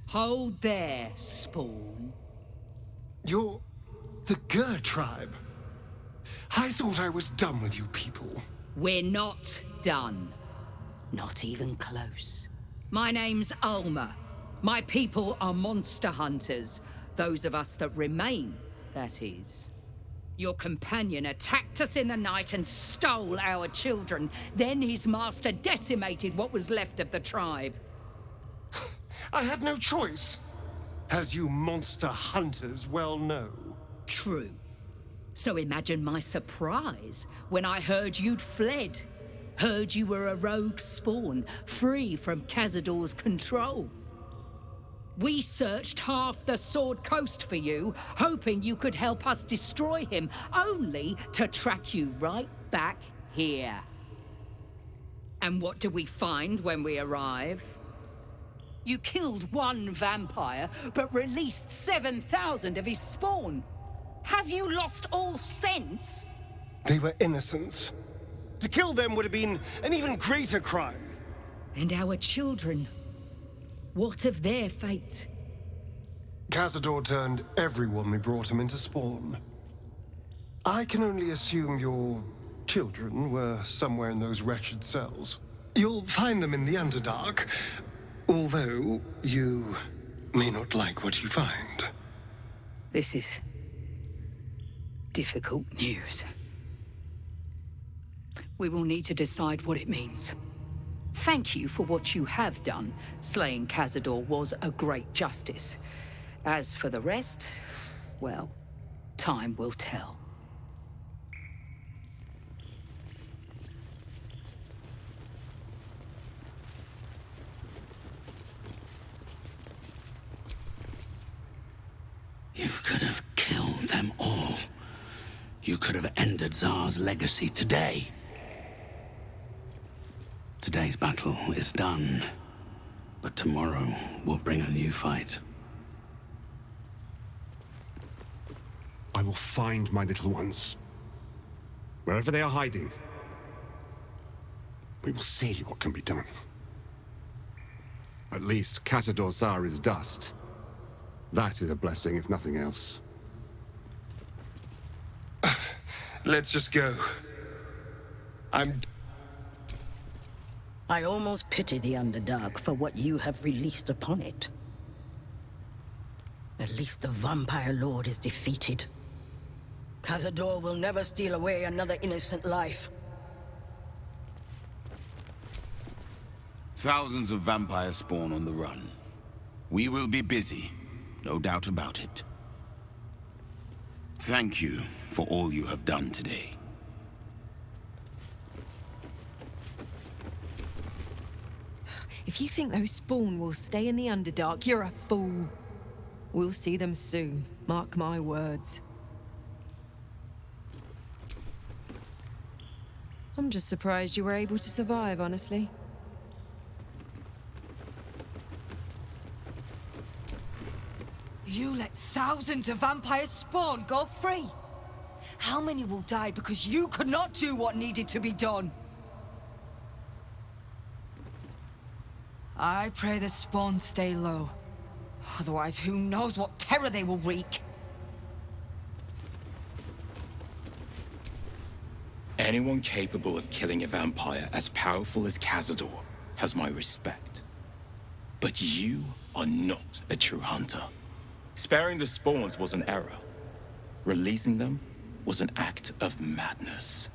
Hold there, Spawn. You're the Gur tribe. I thought I was done with you people. We're not done. Not even close. My name's Alma. My people are monster hunters. Those of us that remain, that is. Your companion attacked us in the night and stole our children. Then his master decimated what was left of the tribe. I had no choice, as you monster hunters well know. True. So imagine my surprise when I heard you'd fled. Heard you were a rogue spawn, free from Cazador's control. We searched half the Sword Coast for you, hoping you could help us destroy him, only to track you right back here. And what do we find when we arrive? You killed one vampire, but released 7,000 of his spawn. Have you lost all sense? They were innocents. To kill them would have been an even greater crime. And our children? What of their fate? Cazador turned everyone we brought him into spawn. I can only assume your children were somewhere in those wretched cells. You'll find them in the Underdark, although you may not like what you find. This is difficult news. We will need to decide what it means. Thank you for what you have done. Slaying Cazador was a great justice. As for the rest, well, time will tell. You could have killed them all. You could have ended Tsar's legacy today. Today's battle is done, but tomorrow will bring a new fight. I will find my little ones. Wherever they are hiding. We will see what can be done. At least Cazador Tsar is dust. That is a blessing, if nothing else. Let's just go. I almost pity the Underdark for what you have released upon it. At least the Vampire Lord is defeated. Cazador will never steal away another innocent life. Thousands of vampires spawn on the run. We will be busy, no doubt about it. Thank you for all you have done today. If you think those spawn will stay in the Underdark, you're a fool. We'll see them soon, mark my words. I'm just surprised you were able to survive, honestly. You let thousands of vampires spawn go free. How many will die because you could not do what needed to be done? I pray the spawn stay low. Otherwise, who knows what terror they will wreak. Anyone capable of killing a vampire as powerful as Cazador has my respect. But you are not a true hunter. Sparing the spawns was an error. Releasing them was an act of madness.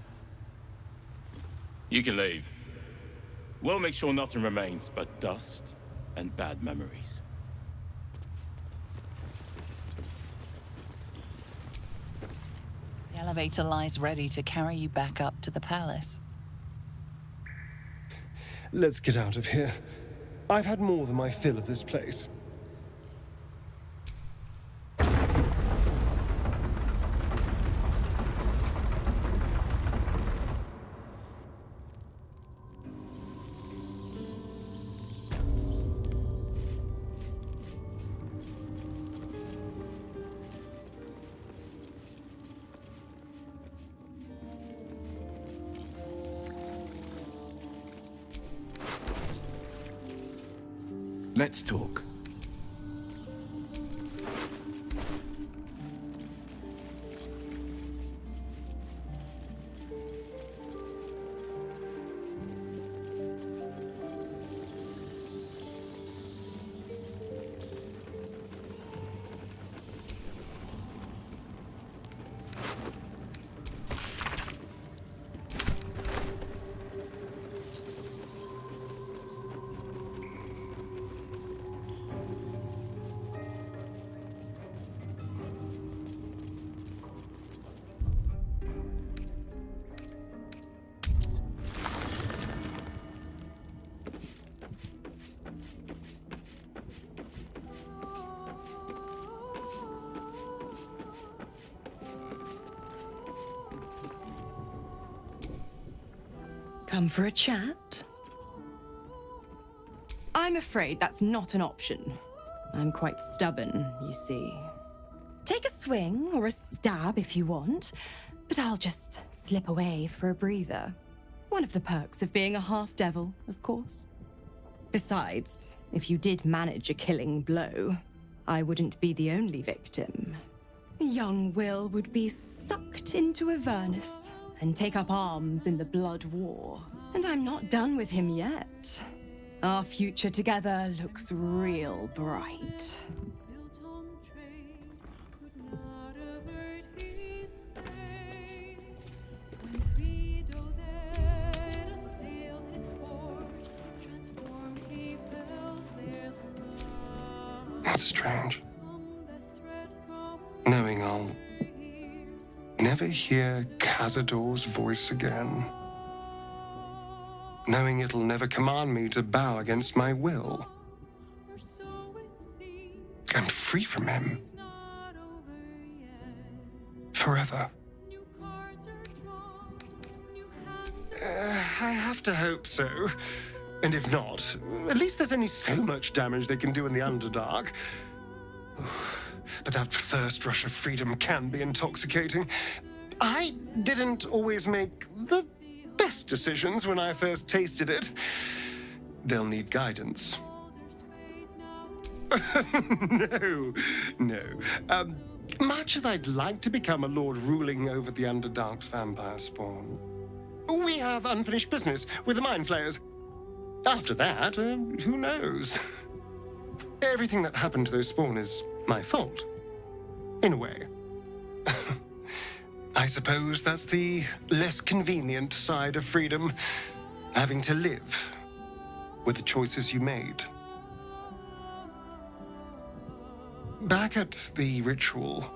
You can leave. We'll make sure nothing remains but dust and bad memories. The elevator lies ready to carry you back up to the palace. Let's get out of here. I've had more than my fill of this place. Let's talk. Come for a chat? I'm afraid that's not an option. I'm quite stubborn, you see. Take a swing or a stab if you want, but I'll just slip away for a breather. One of the perks of being a half-devil, of course. Besides, if you did manage a killing blow, I wouldn't be the only victim. Young Will would be sucked into Avernus and take up arms in the Blood War. And I'm not done with him yet. Our future together looks real bright. That's strange. Knowing I'll never hear Cazador's voice again. Knowing it'll never command me to bow against my will. I'm free from him. Forever. I have to hope so. And if not, at least there's only so much damage they can do in the Underdark. But that first rush of freedom can be intoxicating. I didn't always make the best decisions when I first tasted it. They'll need guidance. No. Much as I'd like to become a lord ruling over the Underdark's vampire spawn, we have unfinished business with the Mind Flayers. After that, who knows? Everything that happened to those spawn is my fault. In a way. I suppose that's the less convenient side of freedom. Having to live with the choices you made. Back at the ritual,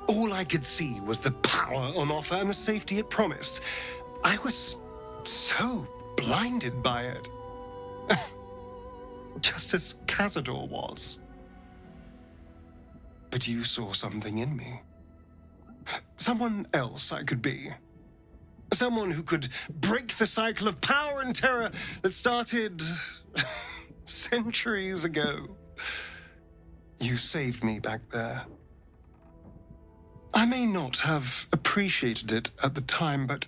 all I could see was the power on offer and the safety it promised. I was so blinded by it. Just as Cazador was. But you saw something in me. Someone else I could be. Someone who could break the cycle of power and terror that started centuries ago. You saved me back there. I may not have appreciated it at the time, but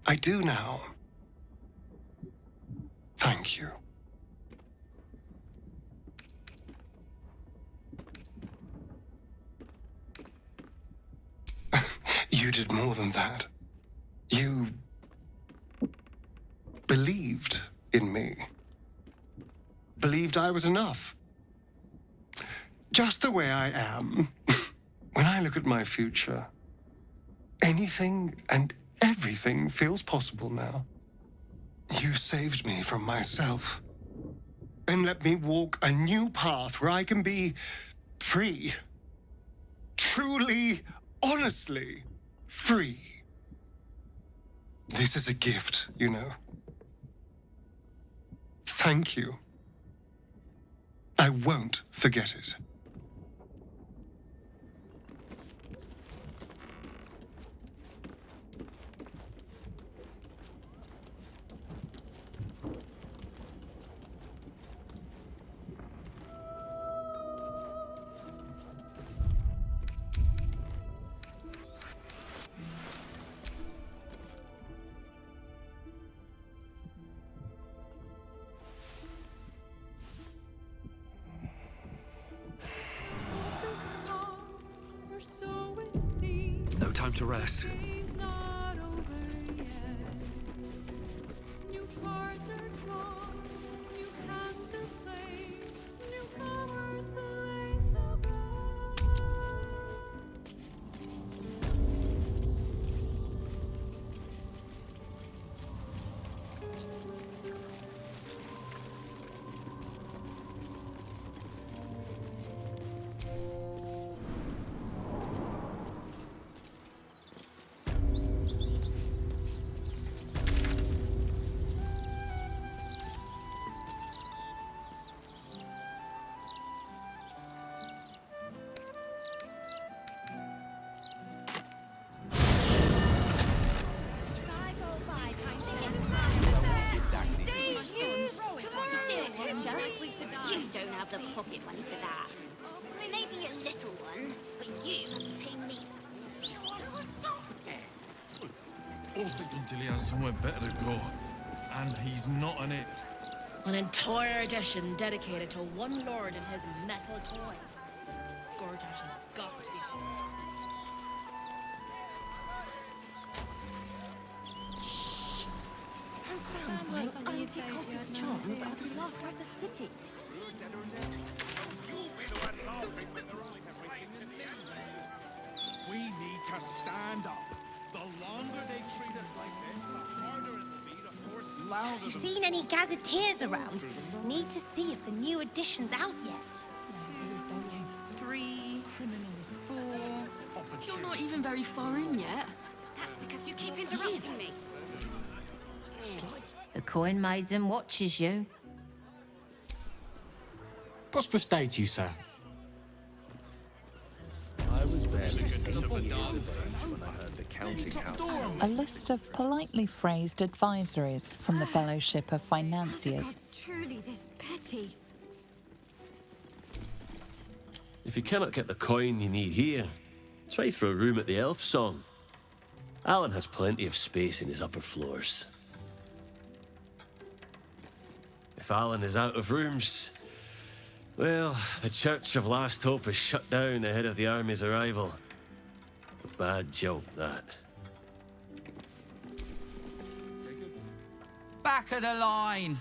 I do now. Thank you. You did more than that. You believed in me. Believed I was enough. Just the way I am. When I look at my future, anything and everything feels possible now. You saved me from myself. And let me walk a new path where I can be free. Truly, honestly free. This is a gift, you know. Thank you. I won't forget it. No time to rest. Just until he has somewhere better to go. And he's not on it. An entire edition dedicated to one lord and his metal toys. Gortash has got to be Found my anti-cultist charms, I'll be laughed out the city. We need to stand up. The longer they treat us like this, the harder it will be to force louder. Have you seen any gazetteers around? Need to see if the new edition's out yet. 3 criminals, 4. You're not even very far in yet. That's because you keep interrupting me. The coin maiden watches you. Prosperous day to you, sir. I was barely 8 years of age when I heard the counting house. A list of politely phrased advisories from the Fellowship of Financiers. It's truly this petty. If you cannot get the coin you need here, try for a room at the Elf Song. Alan has plenty of space in his upper floors. If Alan is out of rooms, well, the Church of Last Hope is shut down ahead of the army's arrival. A bad joke, that. Back of the line.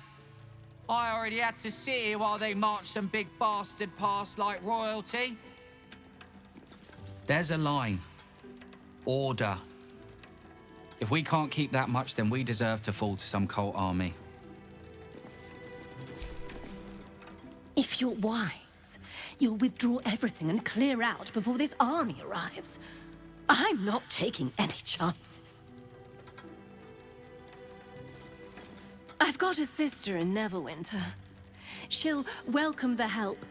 I already had to sit here while they marched some big bastard past like royalty. There's a line. Order. If we can't keep that much, then we deserve to fall to some cult army. If you're wise, you'll withdraw everything and clear out before this army arrives. I'm not taking any chances. I've got a sister in Neverwinter. She'll welcome the help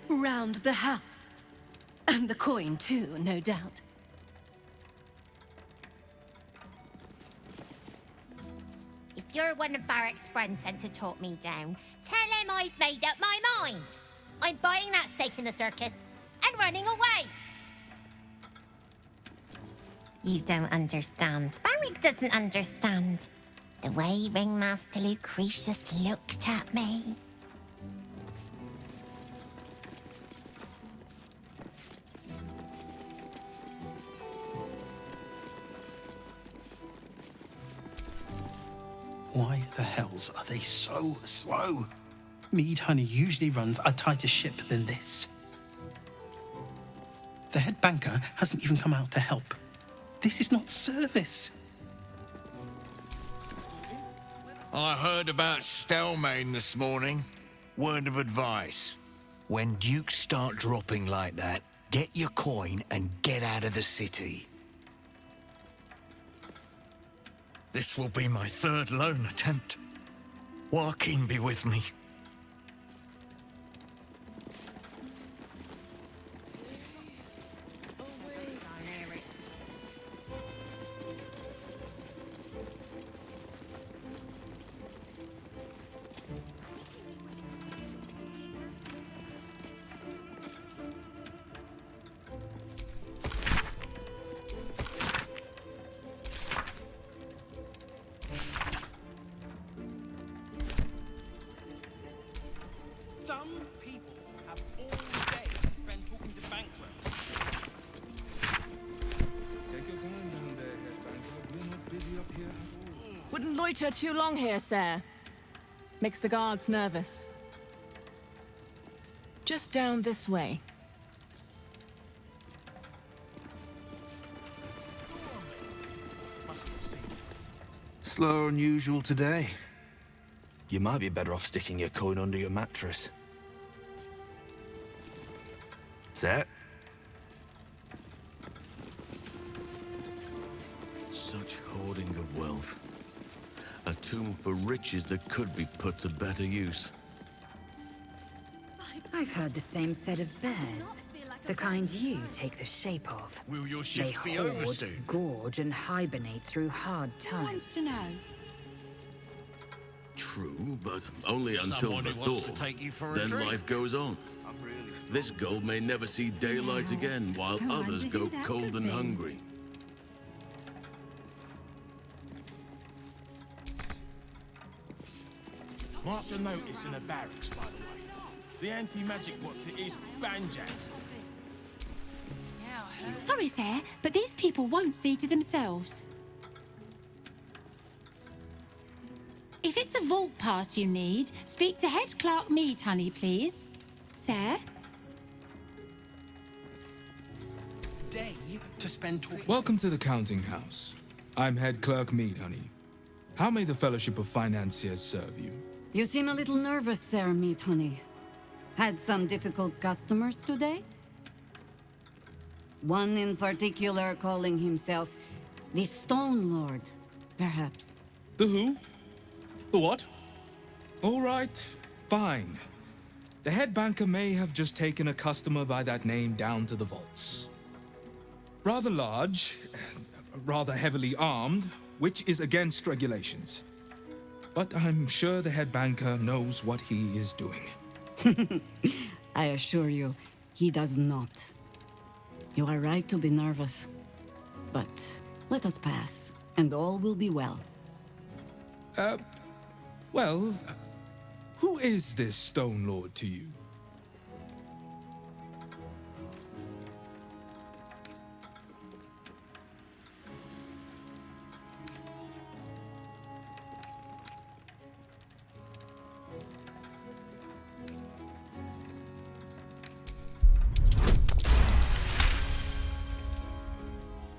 round the house. And the coin too, no doubt. If you're one of Barrack's friends sent to talk me down, tell him I've made up my mind. I'm buying that stake in the circus and running away. You don't understand. Barrack doesn't understand. The way Ringmaster Lucretius looked at me. Why the hells are they so slow? Mead Honey usually runs a tighter ship than this. The head banker hasn't even come out to help. This is not service. I heard about Stelmane this morning. Word of advice. When dukes start dropping like that, get your coin and get out of the city. This will be my third loan attempt. Joaquin be with me. Wouldn't loiter too long here, sir. Makes the guards nervous. Just down this way. Slower than usual today. You might be better off sticking your coin under your mattress. Set. Such hoarding of wealth. A tomb for riches that could be put to better use. I've heard the same said of bears. The kind you take the shape of. Will your They shift be over hoard, soon? gorge, and hibernate through hard times. to know. True, but only until Someone the who wants to thaw. take you for a Then drink. life goes on. This gold may never see daylight again, while Come on, others do go that cold good and thing. hungry. Mark the notice in the barracks, by the way. The anti-magic what's it is banjaxed. Sorry, sir, but these people won't see to themselves. If it's a vault pass you need, speak to Head Clerk Mead, honey, please. Sir? Day to spend talking. Welcome to the counting house. I'm Head Clerk Mead, honey. How may the Fellowship of Financiers serve you? You seem a little nervous, Sir Meat Honey. Had some difficult customers today? One in particular calling himself the Stone Lord, perhaps. The who? The what? All right, fine. The head banker may have just taken a customer by that name down to the vaults. Rather large, rather heavily armed, which is against regulations. But I'm sure the head banker knows what he is doing. I assure you, he does not. You are right to be nervous. But let us pass, and all will be well. Well, who is this Stone Lord to you?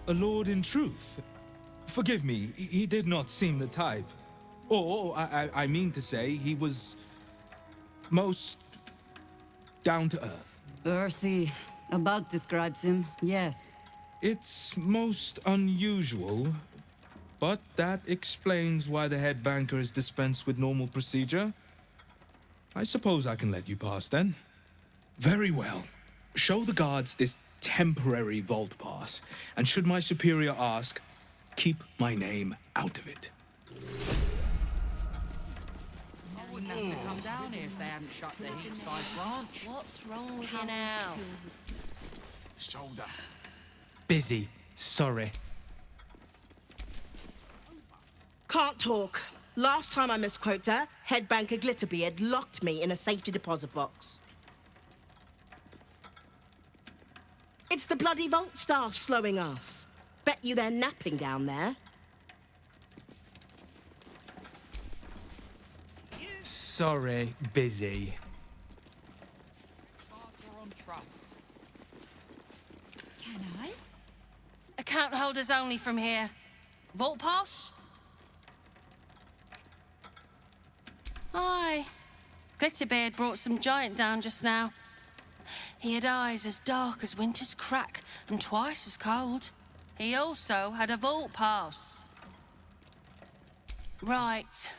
A lord in truth. Forgive me, he did not seem the type. Or, I mean to say, he was most down to earth. Earthy. About describes him, yes. It's most unusual, but that explains why the head banker is dispensed with normal procedure. I suppose I can let you pass then. Very well. Show the guards this temporary vault pass, and should my superior ask, keep my name out of it. I wouldn't have to come down here if they hadn't shut the Heathside branch. What's wrong with you now? Shoulder. Busy. Sorry. Can't talk. Last time I misquoted her, head banker Glitterbeard locked me in a safety deposit box. It's the bloody vault staff slowing us. Bet you they're napping down there. Sorry, busy. Can I? Account holders only from here. Vault pass? Aye. Glitterbeard brought some giant down just now. He had eyes as dark as winter's crack and twice as cold. He also had a vault pass. Right.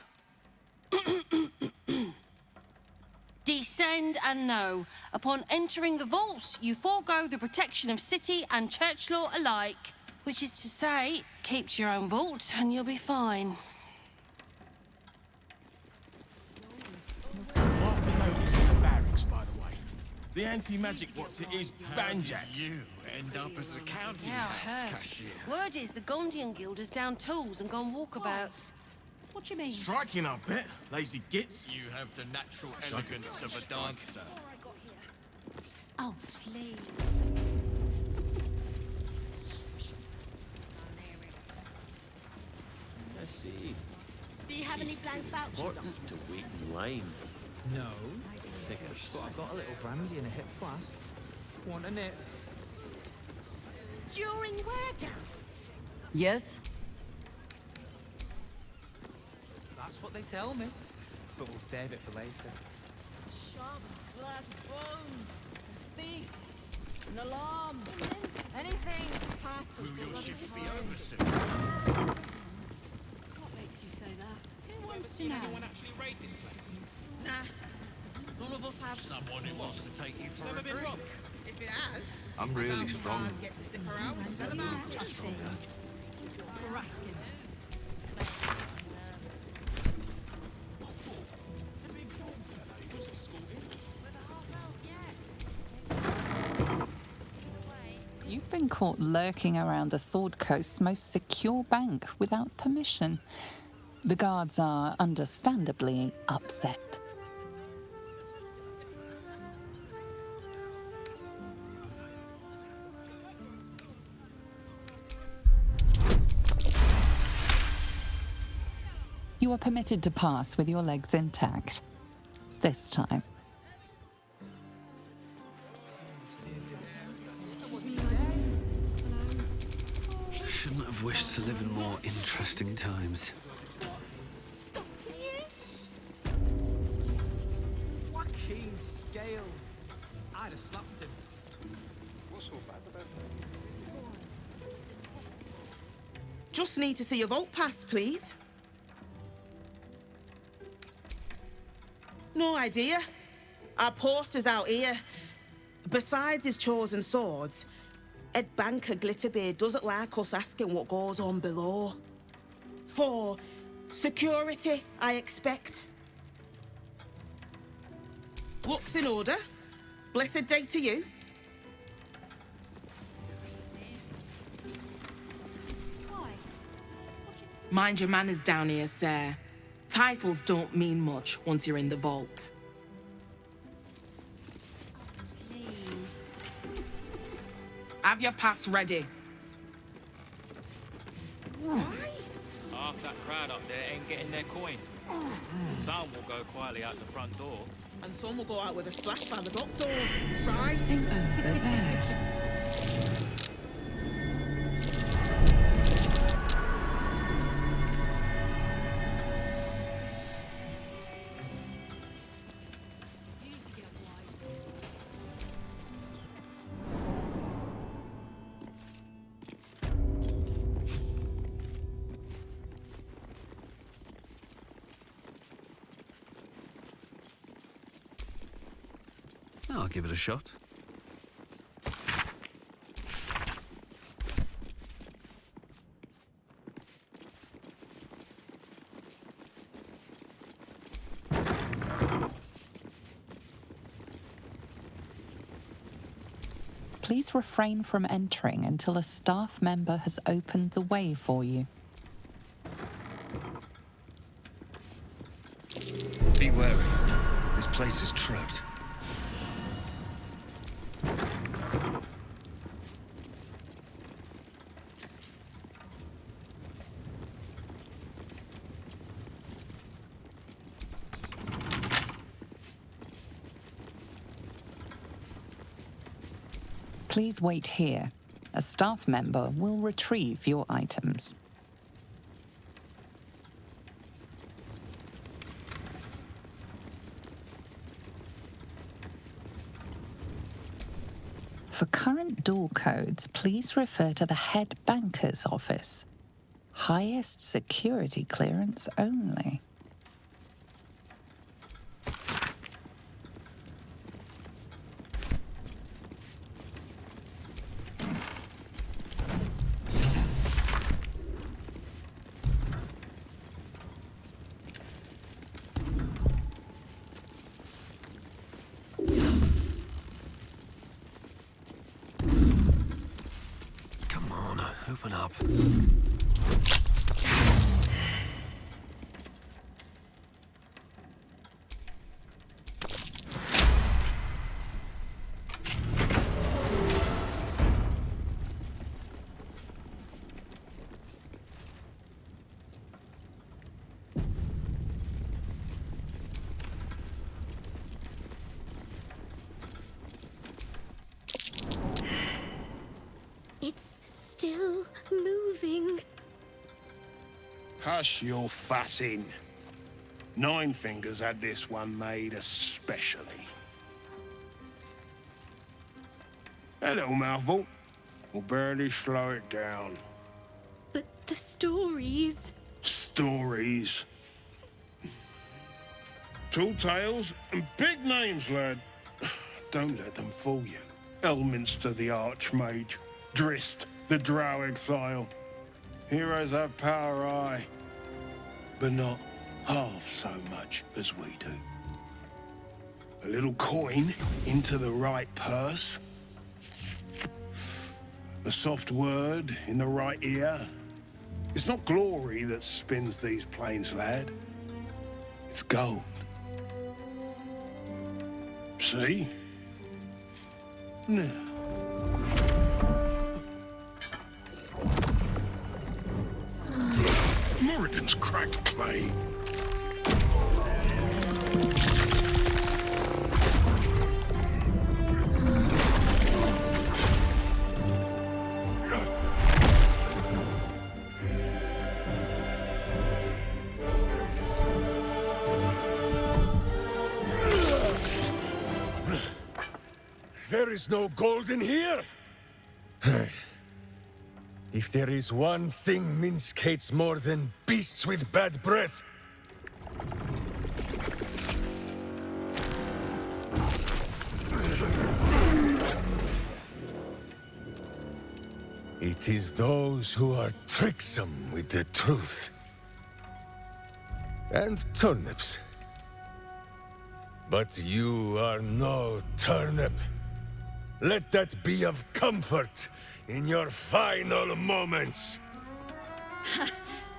Descend and know. Upon entering the vaults, you forego the protection of city and church law alike. Which is to say, keep to your own vault and you'll be fine. Mark the notice in the barracks, by the way. The anti-magic what's it is banjaxed. You end up as a counting Yeah, I house heard. cashier. Word is the Gondian Guild has down tools and gone walkabouts. What do you mean? Striking, I bet. Lazy gits. You have the natural elegance of a dancer. Oh, please. I see. Do you have any blank vouchers? Important to wait in line. No. Figures. But I've got a little brandy in a hip flask. Want a nip? During workouts? Yes? That's what they tell me. But we'll save it for later. Sharp as glass bones. A thief. An alarm. Anything to pass the Will your bloody shift be time. over soon? What makes you say that? Who wants to know? actually raid this place? Nah. None of us have. Someone who wants to take you for a Never been drink. robbed. If it has, I'm really strong. get to zip around and tell about it. Stronger. Raskin. You've been caught lurking around the Sword Coast's most secure bank without permission. The guards are understandably upset. You are permitted to pass with your legs intact. This time. Shouldn't have wished to live in more interesting times. Joaquin Scales. I'd have slapped him. What's so bad about that? Just need to see your vault pass, please. No idea. Our poster's out here. Besides his chosen swords, Head Banker Glitterbeard doesn't like us asking what goes on below. For security, I expect. Looks in order. Blessed day to you. Mind your manners down here, sir. Titles don't mean much once you're in the vault. Please. Have your pass ready. Half that crowd up there ain't getting their coin. Some will go quietly out the front door. And some will go out with a splash by the dock door. Right? Over there. I'll give it a shot. Please refrain from entering until a staff member has opened the way for you. Be wary. This place is trapped. Please wait here. A staff member will retrieve your items. For current door codes, please refer to the head banker's office. Highest security clearance only. Open up. It's still moving. Hush your fussing. Nine Fingers had this one made especially. That little mouthful will barely slow it down. But the stories... Stories. Tall tales and big names, lad. Don't let them fool you. Elminster the Archmage. Drist the Drow Exile. Heroes have power, aye, but not half so much as we do. A little coin into the right purse. A soft word in the right ear. It's not glory that spins these plains, lad. It's gold. See? Now. Moradin's cracked clay. There is no gold in here! If there is one thing Minsk hates more than beasts with bad breath, it is those who are tricksome with the truth. And turnips. But you are no turnip. Let that be of comfort in your final moments.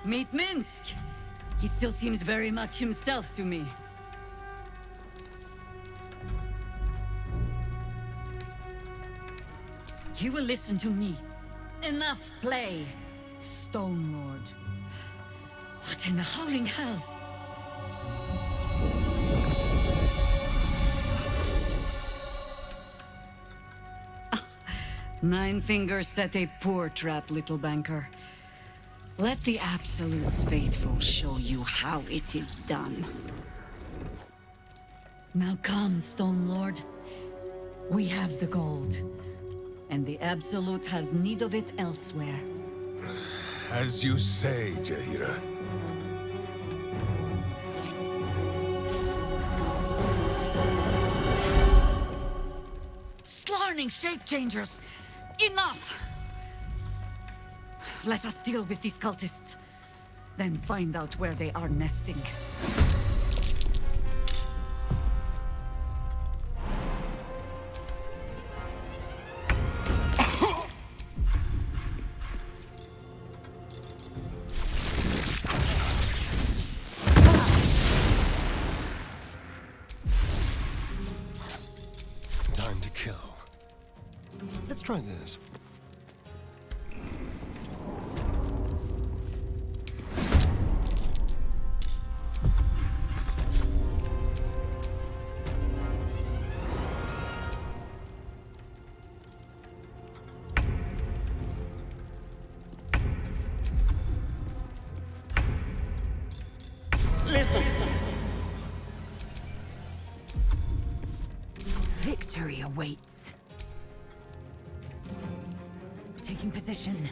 Meet Minsk. He still seems very much himself to me. You will listen to me. Enough play, Stone Lord. What in the howling hells? Nine Fingers set a poor trap, little banker. Let the Absolute's faithful show you how it is done. Now come, Stone Lord. We have the gold, and the Absolute has need of it elsewhere. As you say, Jaheira. Slarning shape-changers! Enough! Let us deal with these cultists, then find out where they are nesting. Time to kill. Let's try this. Victory awaits. Taking position.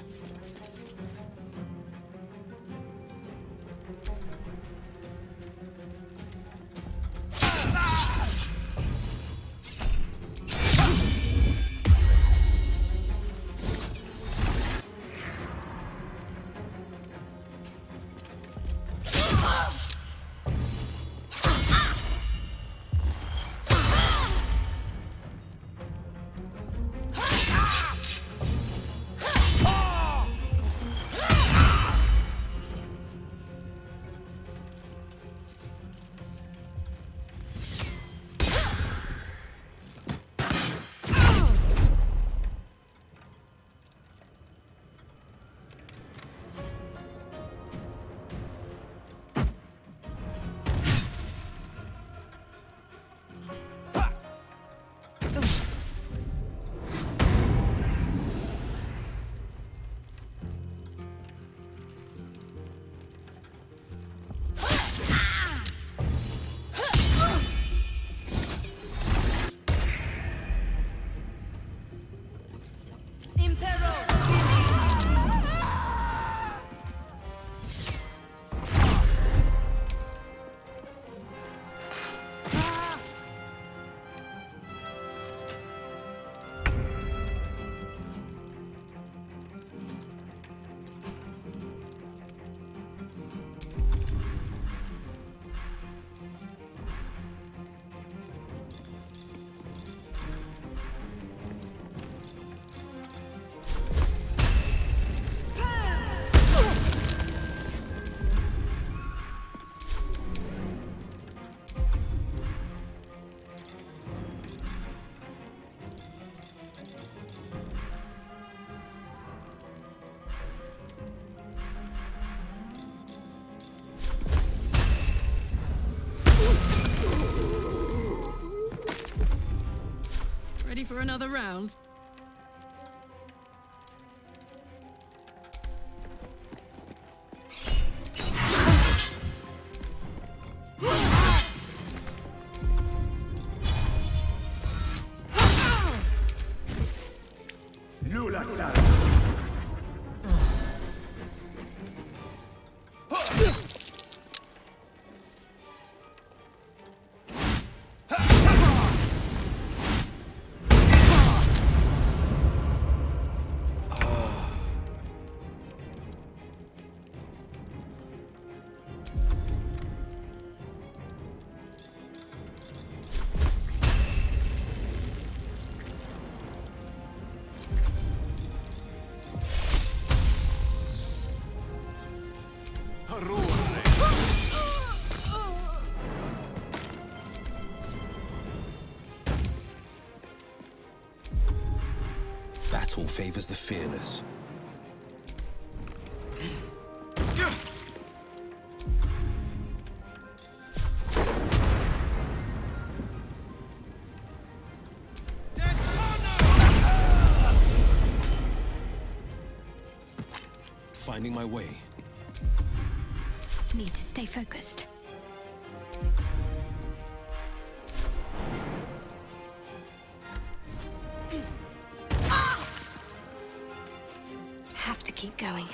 for another round? Lula Sans. Battle favors the fearless. Finding my way. Need to stay focused. Have to keep going.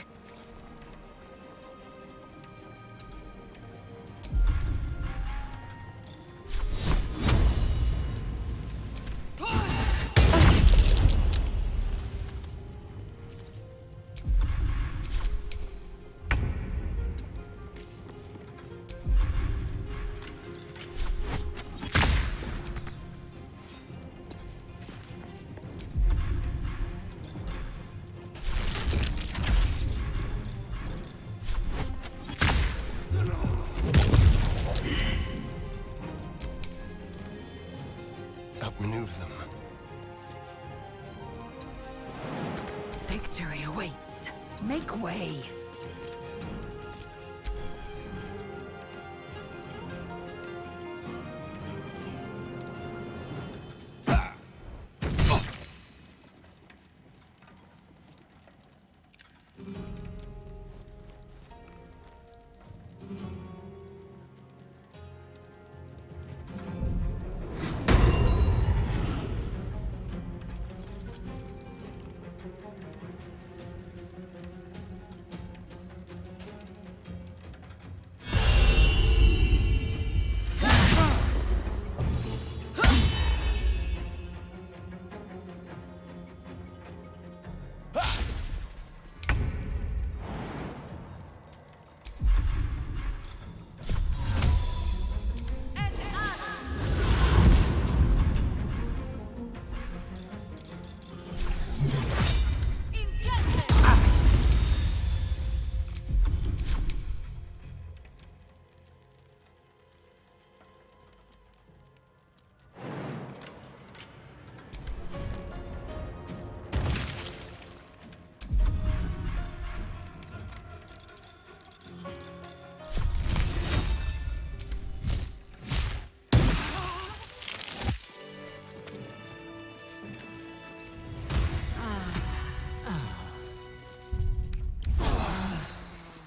Outmaneuver them. Victory awaits. Make way.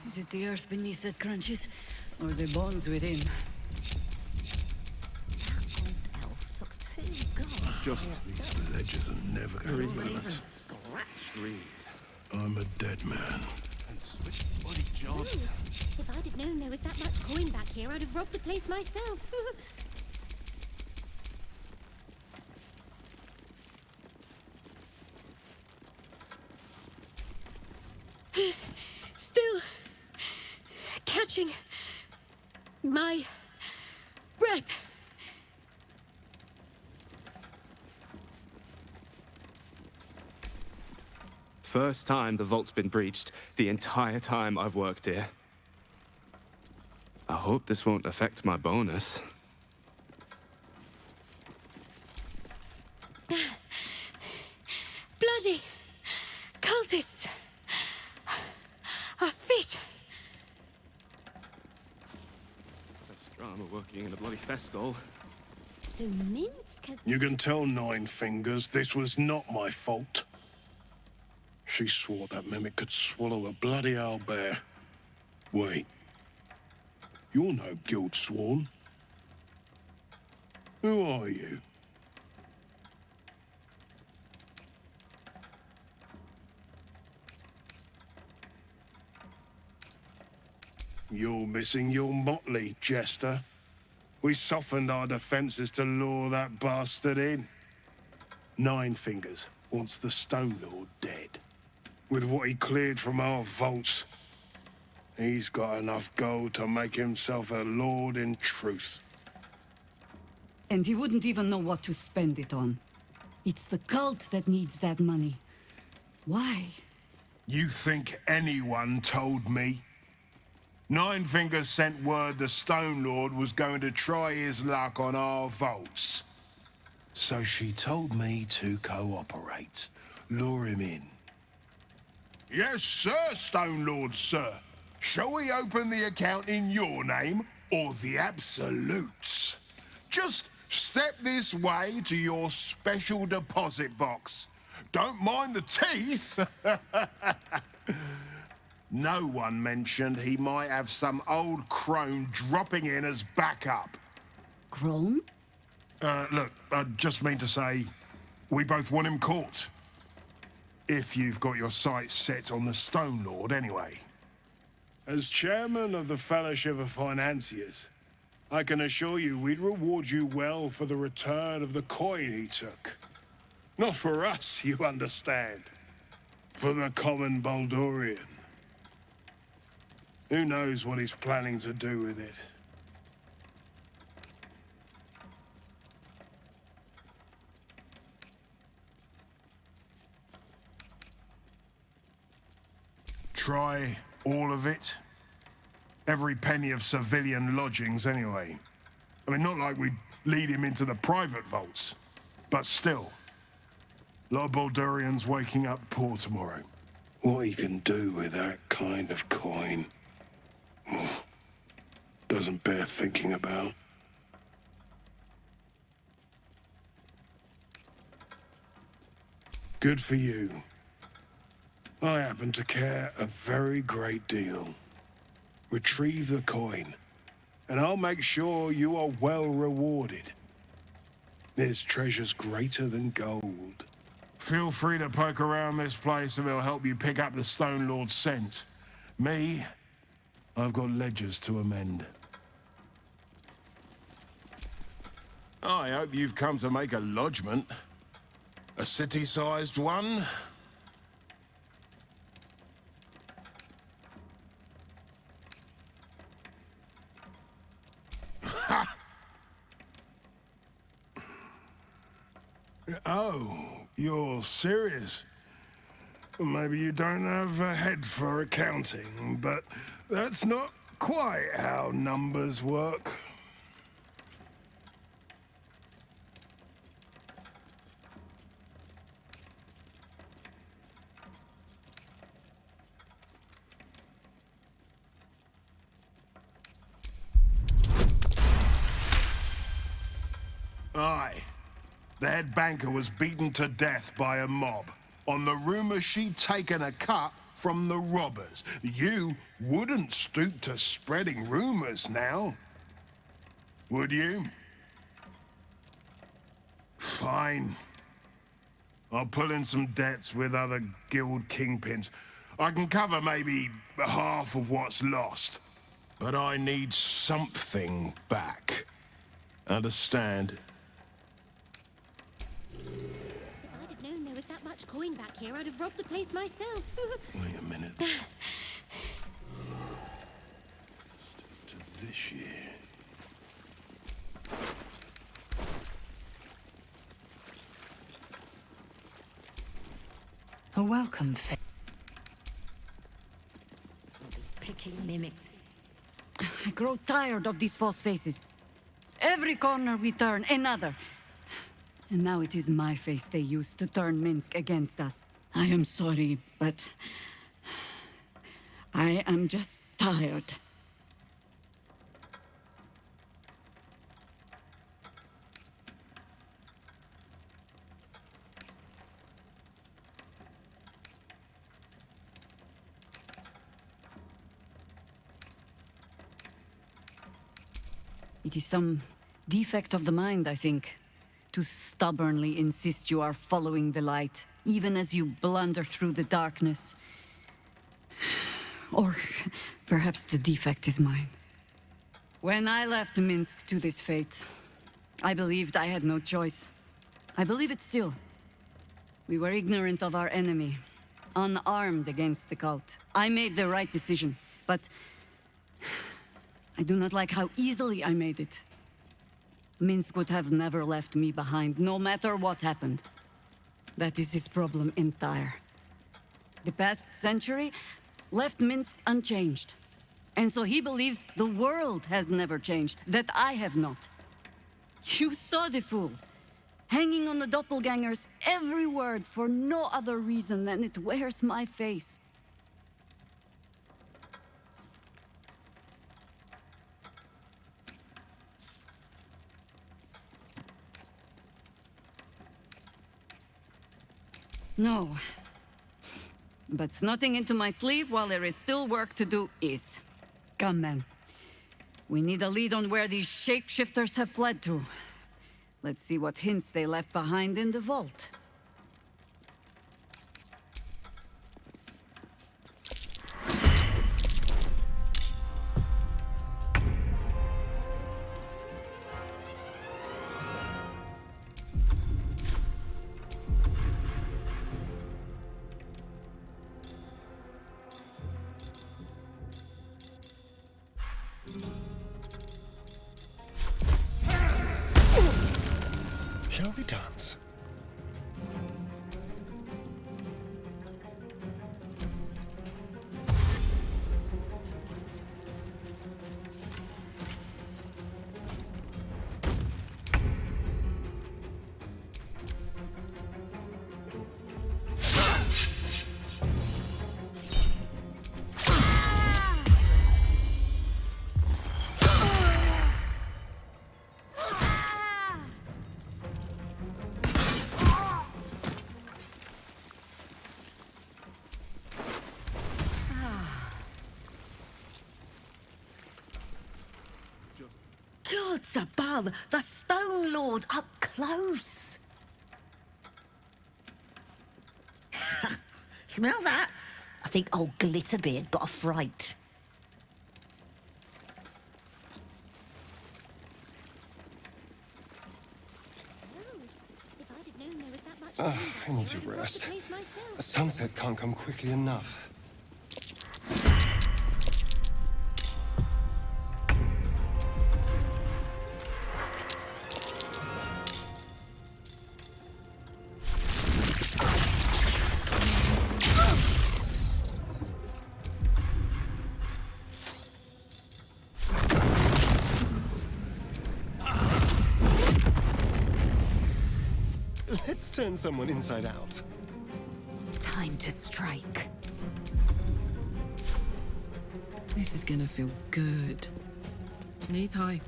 Is it the earth beneath that crunches, or the bones within? Just these ledges are never going to balance. Breathe. I'm a dead man. And switch bloody jobs. If I'd have known there was that much coin back here, I'd have robbed the place myself. Still catching my breath. First time the vault's been breached the entire time I've worked here. I hope this won't affect my bonus. Bloody cultists are fit. Less drama working in a bloody festival. So Minsk has... You can tell Nine Fingers this was not my fault. She swore that mimic could swallow a bloody owlbear. Wait. You're no guild sworn. Who are you? You're missing your motley, Jester. We softened our defenses to lure that bastard in. Nine Fingers wants the Stone Lord dead. With what he cleared from our vaults, he's got enough gold to make himself a lord in truth. And he wouldn't even know what to spend it on. It's the cult that needs that money. Why? You think anyone told me? Nine Fingers sent word the Stone Lord was going to try his luck on our vaults. So she told me to cooperate, lure him in. Yes, sir, Stone Lord, sir. Shall we open the account in your name or the Absolute's? Just step this way to your special deposit box. Don't mind the teeth. No one mentioned he might have some old crone dropping in as backup. Crone? Look, I just mean to say, we both want him caught. If you've got your sights set on the Stone Lord, anyway. As chairman of the Fellowship of Financiers, I can assure you we'd reward you well for the return of the coin he took. Not for us, you understand. For the common Baldurian. Who knows what he's planning to do with it? Try all of it? Every penny of civilian lodgings, anyway. I mean, not like we'd lead him into the private vaults. But still. A lot of Baldurians waking up poor tomorrow. What he can do with that kind of coin... doesn't bear thinking about. Good for you. I happen to care a very great deal. Retrieve the coin, and I'll make sure you are well rewarded. There's treasures greater than gold. Feel free to poke around this place and it'll help you pick up the Stone Lord's scent. Me, I've got ledgers to amend. I hope you've come to make a lodgment. A city-sized one? Oh, you're serious? Maybe you don't have a head for accounting, but that's not quite how numbers work. Aye. The head banker was beaten to death by a mob on the rumor she'd taken a cut from the robbers. You wouldn't stoop to spreading rumors now, would you? Fine. I'll pull in some debts with other guild kingpins. I can cover maybe half of what's lost. But I need something back. Understand? I'd have known there was that much coin back here. I'd have robbed the place myself. Wait a minute. To this year. A welcome Picking mimic. I grow tired of these false faces. Every corner we turn, another. And now it is my face they use to turn Minsk against us. I am sorry, but... I am just tired. It is some defect of the mind, I think, to stubbornly insist you are following the light, even as you blunder through the darkness. Or perhaps the defect is mine. When I left Minsk to this fate, I believed I had no choice. I believe it still. We were ignorant of our enemy, unarmed against the cult. I made the right decision, but I do not like how easily I made it. Minsk would have never left me behind, no matter what happened. That is his problem entire. The past century left Minsk unchanged. And so he believes the world has never changed, that I have not. You saw the fool, hanging on the doppelganger's every word for no other reason than it wears my face. No. But snotting into my sleeve while there is still work to do is. Come, men. We need a lead on where these shapeshifters have fled to. Let's see what hints they left behind in the vault. Shall we dance? Gods above, the Stone Lord up close. Smell that? I think old Glitterbeard got a fright. Rose, if I'd have known there was that much Ah, going I back need here, to I'd have robbed rest. the place myself. The sunset can't come quickly enough. Let's turn someone inside out. Time to strike. This is gonna feel good. Knees high.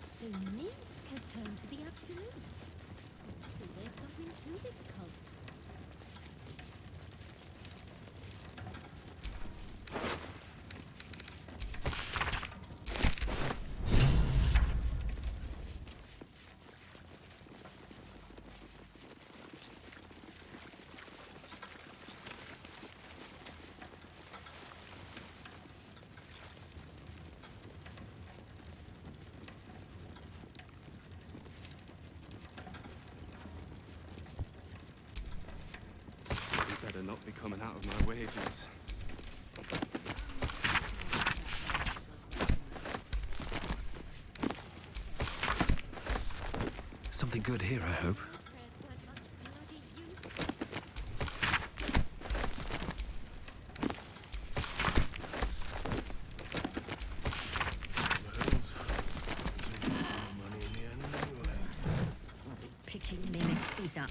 So Minsk has turned to the absolute. Maybe there's something to this cult. Better not be coming out of my wages. Something good here, I hope.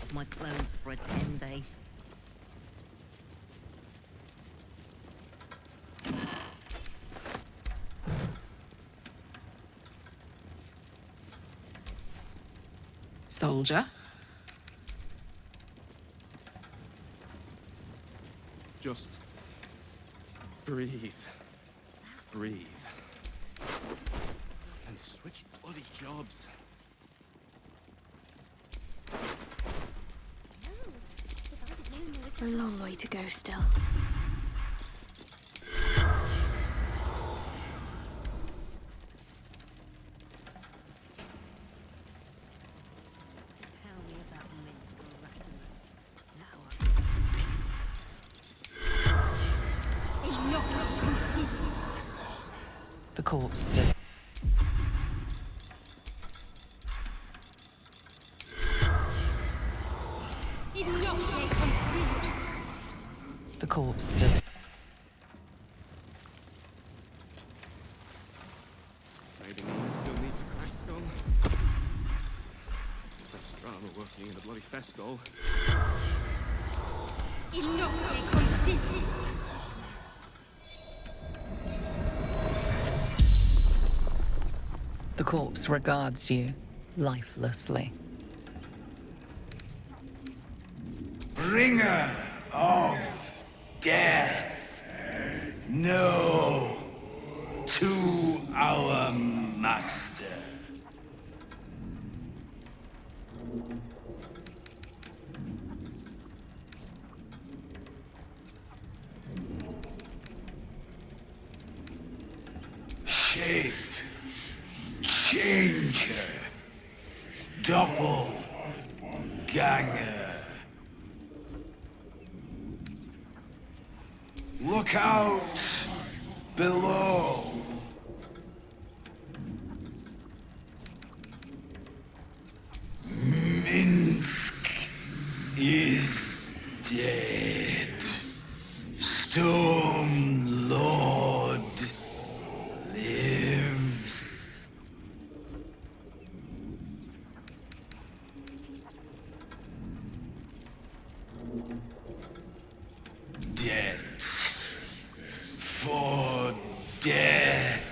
off my clothes for a 10-day. Soldier? Just breathe. Breathe. And switch bloody jobs. A long way to go still. The corpse stood. The corpse stood. Maybe I still need to crack skull. Less drama working in a bloody festival. The corpse regards you lifelessly. Bringer of death, no to our master. Shape changer, double ganger. Look out below. Minsk is dead. Stone Lord lives. Debt for death.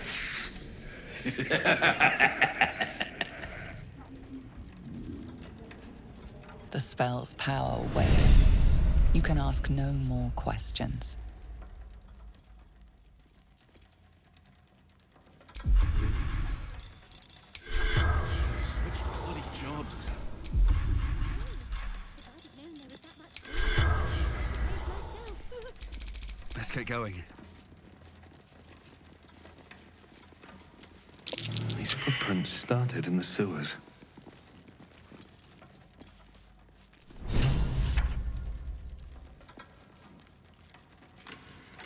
The spell's power wanes. You can ask no more questions. Switch bloody jobs. Let's get going. These footprints started in the sewers.